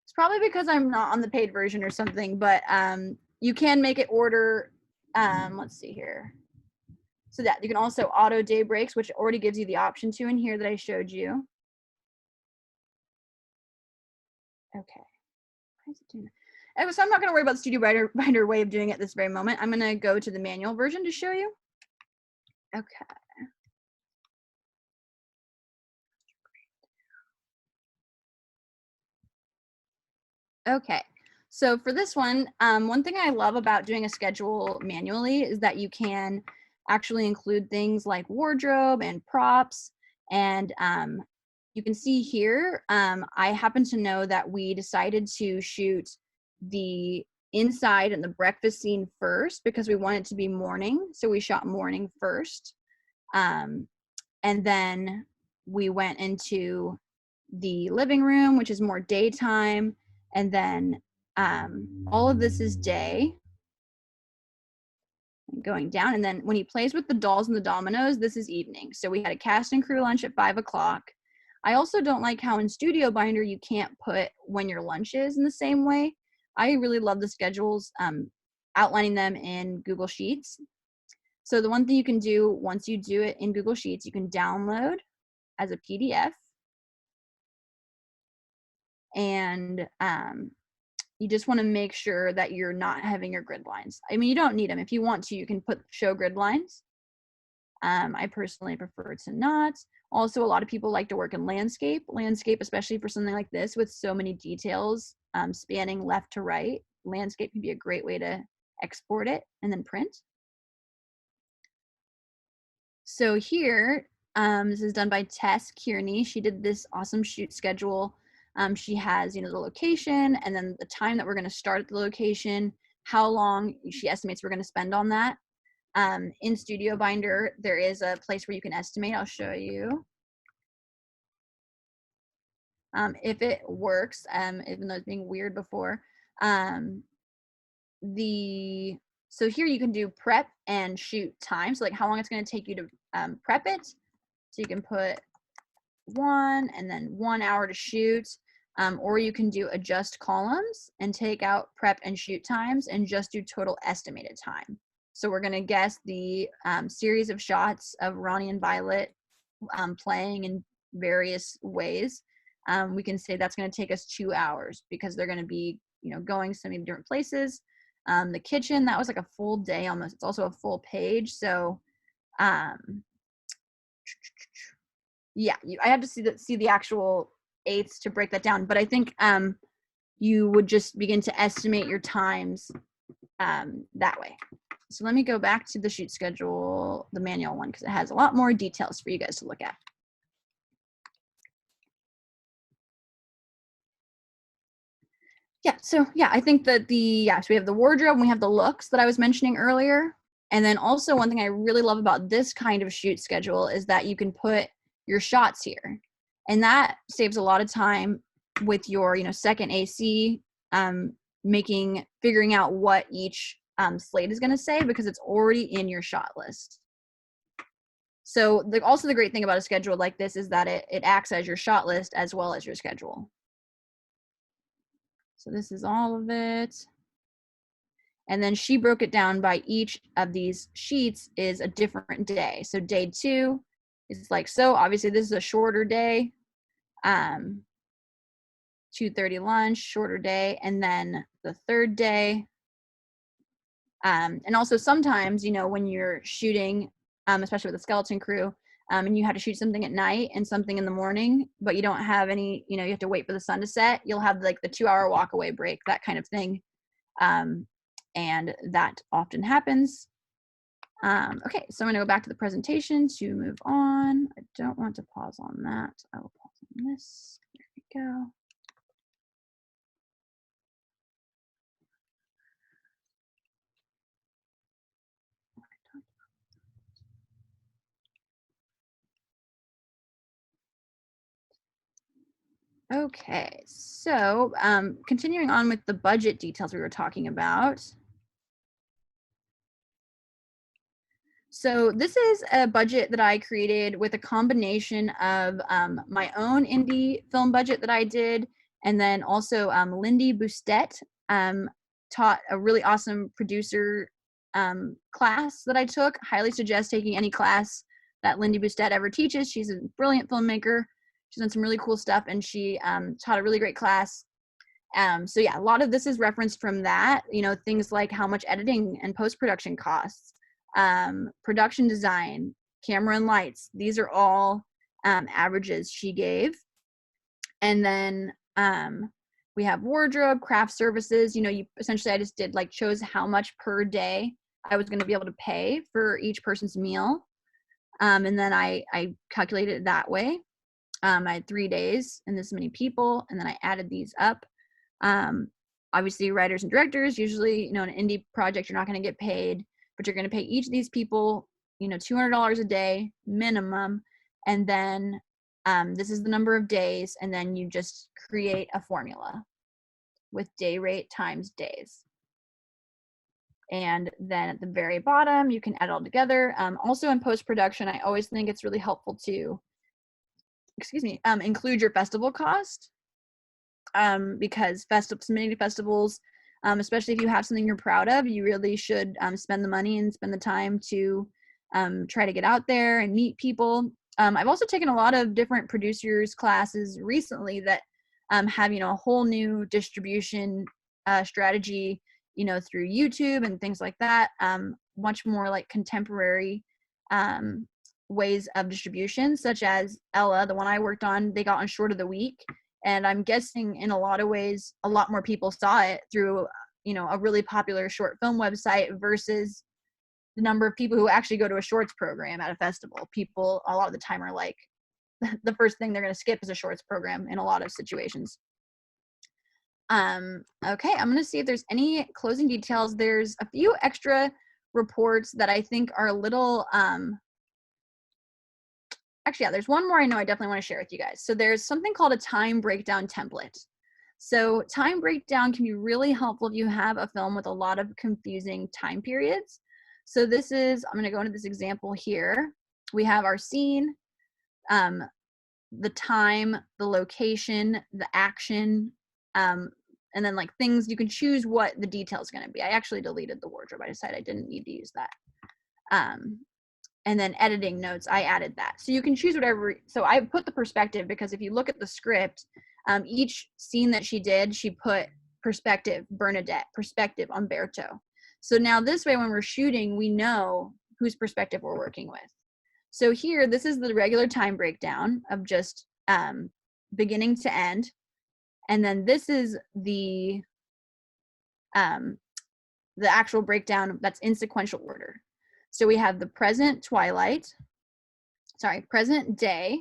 It's probably because I'm not on the paid version or something, but you can make it order. Let's see here. So that you can also auto day breaks, which already gives you the option to in here that I showed you. Okay. Why is it doing that? Anyway, so I'm not going to worry about the StudioBinder way of doing it this very moment. I'm going to go to the manual version to show you. Okay. Okay. So for this one thing I love about doing a schedule manually is that you can actually include things like wardrobe and props. And you can see here, I happen to know that we decided to shoot the inside and the breakfast scene first because we want it to be morning. So we shot morning first. And then we went into the living room, which is more daytime. And then all of this is day. Going down, and then when he plays with the dolls and the dominoes, this is evening. So we had a cast and crew lunch at 5 o'clock. I also don't like how in StudioBinder you can't put when your lunch is in the same way. I really love the schedules, outlining them in Google Sheets. So the one thing you can do once you do it in Google Sheets, you can download as a PDF. And you just want to make sure that you're not having your grid lines. I mean, you don't need them. If you want to, you can show grid lines. I personally prefer to not. Also, a lot of people like to work in landscape. Landscape, especially for something like this with so many details spanning left to right. Landscape can be a great way to export it and then print. So here, this is done by Tess Kearney. She did this awesome shoot schedule. She has, the location and then the time that we're going to start at the location, how long she estimates we're going to spend on that. In StudioBinder, there is a place where you can estimate. I'll show you. If it works, even though it's being weird before. So here you can do prep and shoot time. So like how long it's going to take you to prep it. So you can put 1 and then 1 hour to shoot. Or you can do adjust columns and take out prep and shoot times and just do total estimated time. So we're going to guess the series of shots of Ronnie and Violet playing in various ways. We can say that's going to take us 2 hours because they're going to be, going so many different places. The kitchen, that was like a full day almost. It's also a full page. So yeah, I have to see the actual eighths to break that down. But I think you would just begin to estimate your times that way. So let me go back to the shoot schedule, the manual one, because it has a lot more details for you guys to look at. Yeah, so yeah, I think that so we have the wardrobe and we have the looks that I was mentioning earlier. And then also one thing I really love about this kind of shoot schedule is that you can put your shots here. And that saves a lot of time with your, second AC, figuring out what each slate is going to say because it's already in your shot list. So also the great thing about a schedule like this is that it acts as your shot list as well as your schedule. So this is all of it. And then she broke it down by each of these sheets is a different day. So day 2 is like so. Obviously, this is a shorter day. 2:30 lunch, shorter day. And then the third day. And also sometimes, when you're shooting, especially with a skeleton crew, and you have to shoot something at night and something in the morning, but you don't have any, you have to wait for the sun to set, you'll have like the 2-hour walk away break, that kind of thing. And that often happens. Okay, so I'm gonna go back to the presentation to move on. I don't want to pause on that. I will pause on this. There we go. Okay, so continuing on with the budget details we were talking about. So this is a budget that I created with a combination of my own indie film budget that I did, and then also Lindy Boustet taught a really awesome producer class that I took. Highly suggest taking any class that Lindy Boustet ever teaches. She's a brilliant filmmaker. She's done some really cool stuff, and she taught a really great class. So yeah, a lot of this is referenced from that, things like how much editing and post-production costs, production design, camera and lights. These are all averages she gave. And then we have wardrobe, craft services. Essentially I just chose how much per day I was going to be able to pay for each person's meal. And then I calculated it that way. I had 3 days and this many people, and then I added these up. Obviously writers and directors, usually, an indie project, you're not going to get paid, but you're going to pay each of these people, $200 a day minimum. And then this is the number of days. And then you just create a formula with day rate times days. And then at the very bottom, you can add it all together. Also in post-production, I always think it's really helpful to include your festival cost, because submitting to festivals, especially if you have something you're proud of, you really should spend the money and spend the time to try to get out there and meet people. I've also taken a lot of different producers classes recently that have, a whole new distribution strategy, you know, through YouTube and things like that. Much more like contemporary ways of distribution, such as Ella, the one I worked on, they got on Short of the Week. And I'm guessing in a lot of ways, a lot more people saw it through, you know, a really popular short film website versus the number of people who actually go to a shorts program at a festival. People a lot of the time are like, the first thing they're going to skip is a shorts program in a lot of situations. Okay, I'm going to see if there's any closing details. There's a few extra reports that I think are a little, actually, yeah, there's one more I know I definitely want to share with you guys. So there's something called a time breakdown template. So time breakdown can be really helpful if you have a film with a lot of confusing time periods. So this is, I'm going to go into this example here. We have our scene, the time, the location, the action, and then like things, you can choose what the detail is going to be. I actually deleted the wardrobe. I decided I didn't need to use that. And then editing notes, I added that. So you can choose whatever. So I put the perspective because if you look at the script, each scene that she did, she put perspective, Bernadette, perspective, Umberto. So now this way, when we're shooting, we know whose perspective we're working with. So here, this is the regular time breakdown of just beginning to end. And then this is the actual breakdown that's in sequential order. So we have the present present day.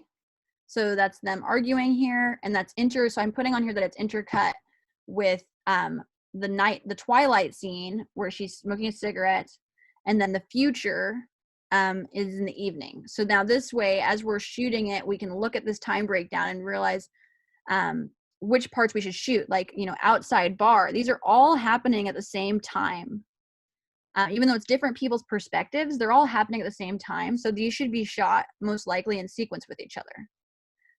So that's them arguing here, and that's so I'm putting on here that it's intercut with the twilight scene where she's smoking a cigarette, and then the future is in the evening. So now this way, as we're shooting it, we can look at this time breakdown and realize which parts we should shoot. Like, you know, outside bar, these are all happening at the same time. Even though it's different people's perspectives, they're all happening at the same time. So these should be shot most likely in sequence with each other.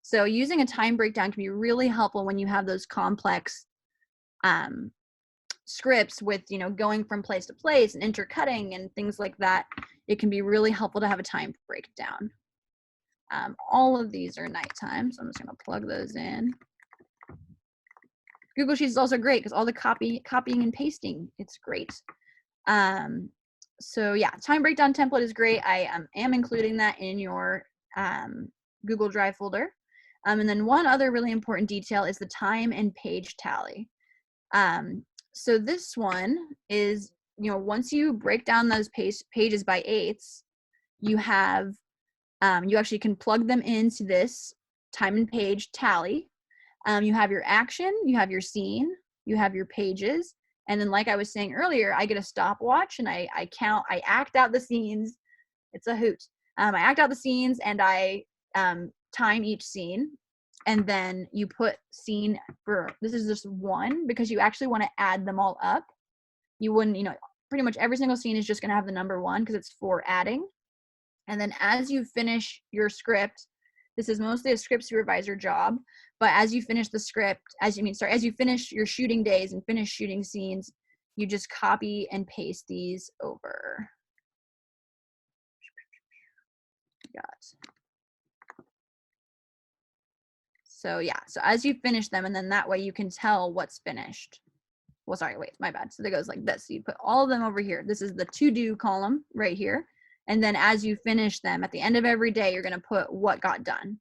So using a time breakdown can be really helpful when you have those complex scripts with, you know, going from place to place and intercutting and things like that. It can be really helpful to have a time breakdown. All of these are nighttime, so I'm just going to plug those in. Google Sheets is also great because all the copying and pasting, it's great. So yeah, time breakdown template is great. I am including that in your Google Drive folder. And then one other really important detail is the time and page tally. So this one is, you know, once you break down those pages by eighths, you have, you actually can plug them into this time and page tally. You have your action, you have your scene, you have your pages. And then like I was saying earlier, I get a stopwatch and I count, I act out the scenes. It's a hoot. I act out the scenes and I time each scene. And then you put scene for, this is just one because you actually want to add them all up. You wouldn't, you know, pretty much every single scene is just going to have the number one because it's for adding. And then as you finish your script, this is mostly a script supervisor job, but as you finish the script, as you finish your shooting days and finish shooting scenes, you just copy and paste these over. So yeah, so as you finish them, and then that way you can tell what's finished. Well, sorry, wait, my bad. So it goes like this. So you put all of them over here. This is the to do column right here. And then as you finish them, at the end of every day, you're going to put what got done.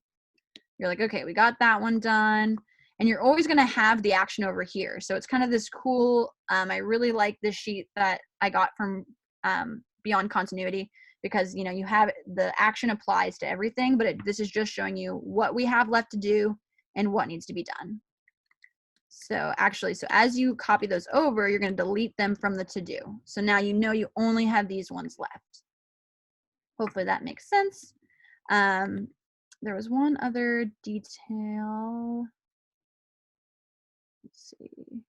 You're like, okay, we got that one done. And you're always going to have the action over here. So it's kind of this cool, I really like this sheet that I got from Beyond Continuity because, you know, you have the action applies to everything, but this is just showing you what we have left to do and what needs to be done. So actually, so as you copy those over, you're going to delete them from the to-do. So now you know you only have these ones left. Hopefully that makes sense. There was one other detail. Let's see.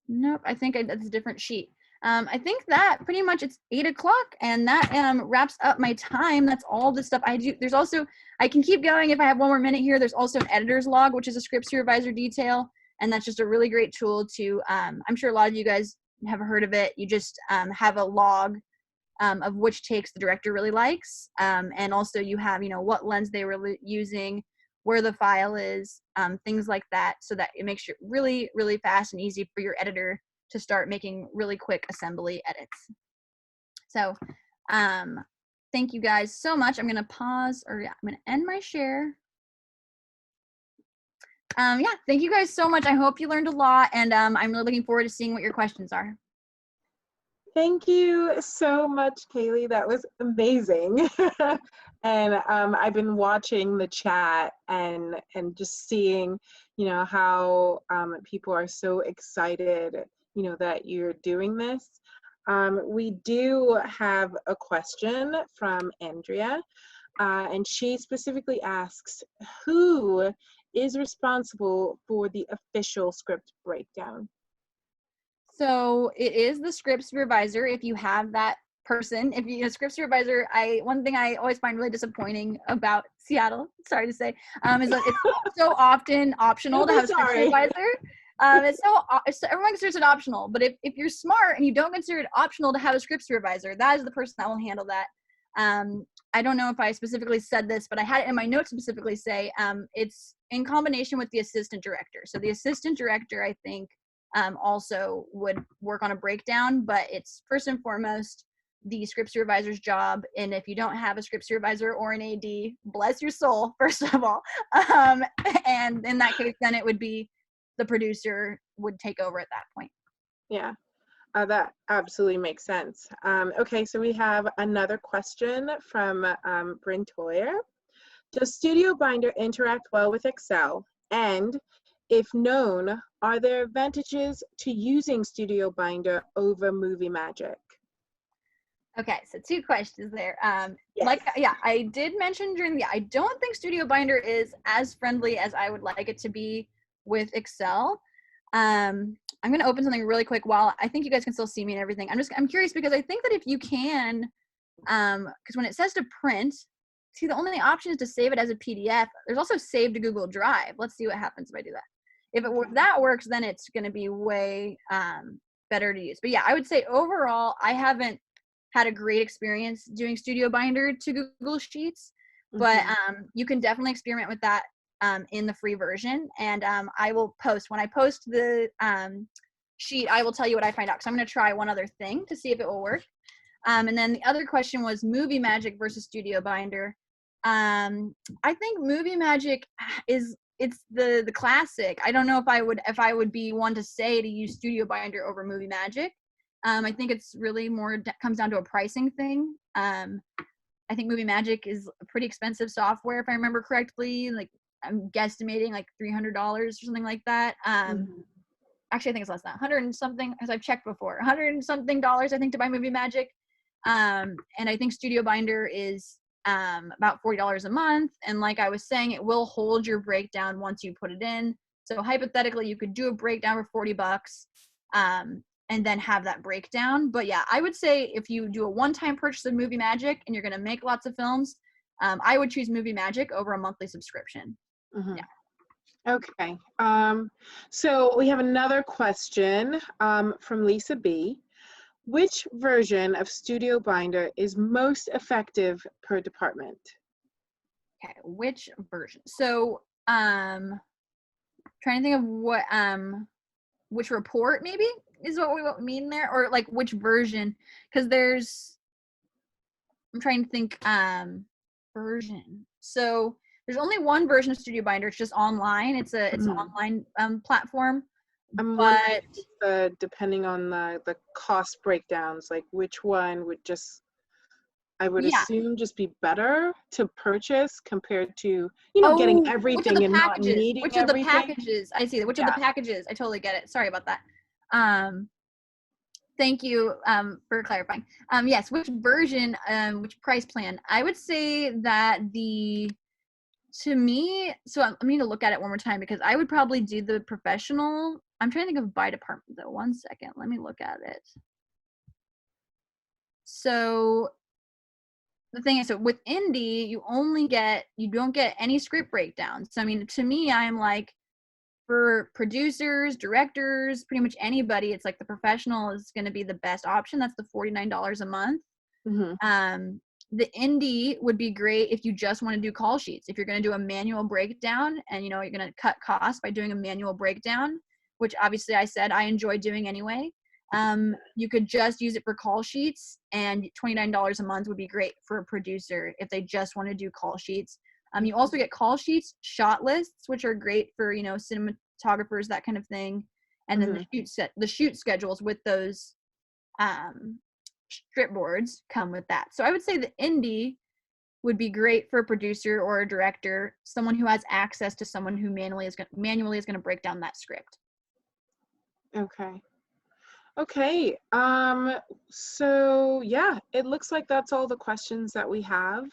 Nope, I think that's a different sheet. I think that pretty much it's 8 o'clock and that wraps up my time. That's all the stuff I do. There's also, I can keep going if I have one more minute here. There's also an editor's log, which is a script supervisor detail. And that's just a really great tool to, I'm sure a lot of you guys have heard of it. You just have a log of which takes the director really likes. And also you have, you know, what lens they were using, where the file is, things like that, so that it makes it really, really fast and easy for your editor to start making really quick assembly edits. So thank you guys so much. I'm going to pause, or I'm going to end my share. Yeah, thank you guys so much. I hope you learned a lot, and I'm really looking forward to seeing what your questions are. Thank you so much, Kaylee. That was amazing. And I've been watching the chat and just seeing, how people are so excited, that you're doing this. We do have a question from Andrea, and she specifically asks, who is responsible for the official script breakdown? So it is the script supervisor, if you have that person. If you a script supervisor, one thing I always find really disappointing about Seattle, sorry to say, is that it's so often optional to have a script supervisor. Everyone considers it optional, but if you're smart and you don't consider it optional to have a script supervisor, that is the person that will handle that. I don't know if I specifically said this, but I had it in my notes specifically say it's in combination with the assistant director. So the assistant director, I think, also would work on a breakdown, but it's first and foremost the script supervisor's job. And if you don't have a script supervisor or an AD, bless your soul, first of all. And in that case, then it would be the producer would take over at that point. Yeah, that absolutely makes sense. Okay, so we have another question from Bryn Toyer. Does StudioBinder interact well with Excel? And if known, are there advantages to using StudioBinder over Movie Magic? Okay, so 2 questions there. Yes. I did mention I don't think StudioBinder is as friendly as I would like it to be with Excel. I'm going to open something really quick while I think you guys can still see me and everything. I'm curious because I think that if you can, because when it says to print, see, the only option is to save it as a PDF. There's also save to Google Drive. Let's see what happens if I do that. If that works, then it's going to be way better to use. But yeah, I would say overall, I haven't had a great experience doing StudioBinder to Google Sheets, but you can definitely experiment with that in the free version. And I will post, when I post the sheet, I will tell you what I find out. So I'm going to try one other thing to see if it will work. And then the other question was Movie Magic versus StudioBinder. I think Movie Magic it's the classic. I don't know if I would be one to say to use StudioBinder over Movie Magic. I think it's really more comes down to a pricing thing. I think Movie Magic is a pretty expensive software, if I remember correctly. Like I'm guesstimating like $300 or something like that. Actually, I think it's less than that, 100 and something, as I've checked before, 100 and something dollars, I think, to buy Movie Magic. And I think StudioBinder is about $40 a month. And like I was saying, it will hold your breakdown once you put it in. So hypothetically, you could do a breakdown for $40 and then have that breakdown. But yeah, I would say if you do a one-time purchase of Movie Magic and you're going to make lots of films, I would choose Movie Magic over a monthly subscription. Yeah. Okay. So we have another question from Lisa B. Which version of StudioBinder is most effective per department? Okay, which version? So trying to think of what which report maybe is what we mean there, or like which version, because I'm trying to think version. So there's only one version of StudioBinder. It's just online. It's an online platform. I'm wondering depending on the cost breakdowns, like which one would just, I would assume, just be better to purchase compared to, getting everything and not needing which everything. Of the packages, I see that. Which of the packages, I totally get it. Sorry about that. Thank you for clarifying. Yes, which version, which price plan? I would say that to me, so I need to look at it one more time because I would probably do the professional. I'm trying to think of by department though. One second, let me look at it. So the thing is, so with indie, you don't get any script breakdowns. So I mean, to me, I'm like, for producers, directors, pretty much anybody, it's like the professional is going to be the best option. That's the $49 a month. The indie would be great if you just want to do call sheets. If you're going to do a manual breakdown and you're going to cut costs by doing a manual breakdown, which obviously I said I enjoy doing anyway. You could just use it for call sheets, and $29 a month would be great for a producer if they just want to do call sheets. You also get call sheets, shot lists, which are great for, cinematographers, that kind of thing. And then the shoot schedules with those strip boards come with that. So I would say the indie would be great for a producer or a director, someone who has access to someone who manually is going to break down that script. Okay. So yeah, it looks like that's all the questions that we have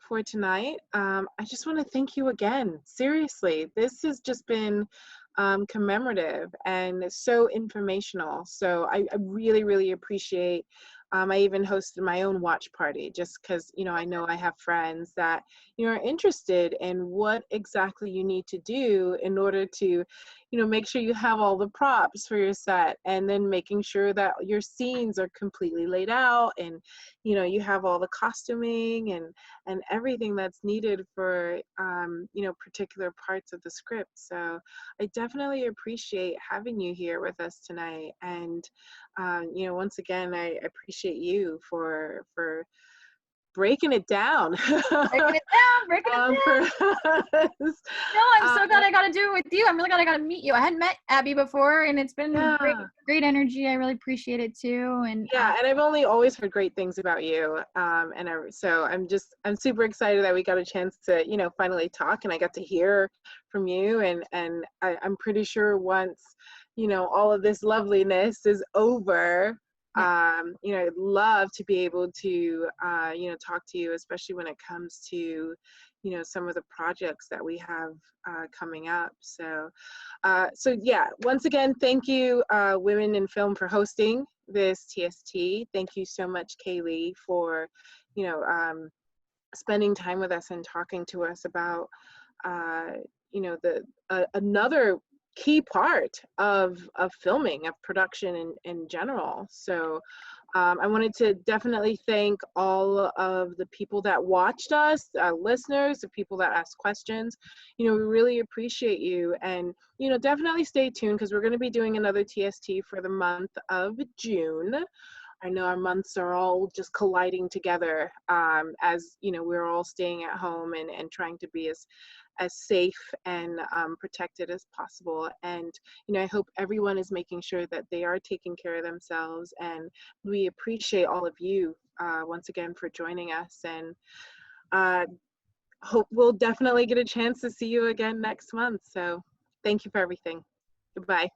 for tonight. I just want to thank you again. Seriously, this has just been commemorative and so informational. So I really, really appreciate. I even hosted my own watch party just because, I know I have friends that, are interested in what exactly you need to do in order to, make sure you have all the props for your set, and then making sure that your scenes are completely laid out, and, you have all the costuming and everything that's needed for, particular parts of the script. So I definitely appreciate having you here with us tonight. And, once again, I appreciate you for breaking it down. Breaking it down. No, I'm so glad I got to do it with you. I'm really glad I got to meet you. I hadn't met Abby before, and it's been great energy. I really appreciate it too. And and I've always heard great things about you. So I'm super excited that we got a chance to, finally talk, and I got to hear from you. And I'm pretty sure once, all of this loveliness is over, I'd love to be able to, talk to you, especially when it comes to, some of the projects that we have coming up. So yeah, once again, thank you, Women in Film, for hosting this TST. Thank you so much, Kaylee, for, spending time with us and talking to us about, another key part of filming, of production in general. So I wanted to definitely thank all of the people that watched us, listeners, the people that asked questions. We really appreciate you. And, definitely stay tuned, because we're going to be doing another TST for the month of June. I know our months are all just colliding together, as, we're all staying at home and trying to be as safe and protected as possible. And, I hope everyone is making sure that they are taking care of themselves. And we appreciate all of you, once again, for joining us. And hope we'll definitely get a chance to see you again next month. So thank you for everything. Goodbye.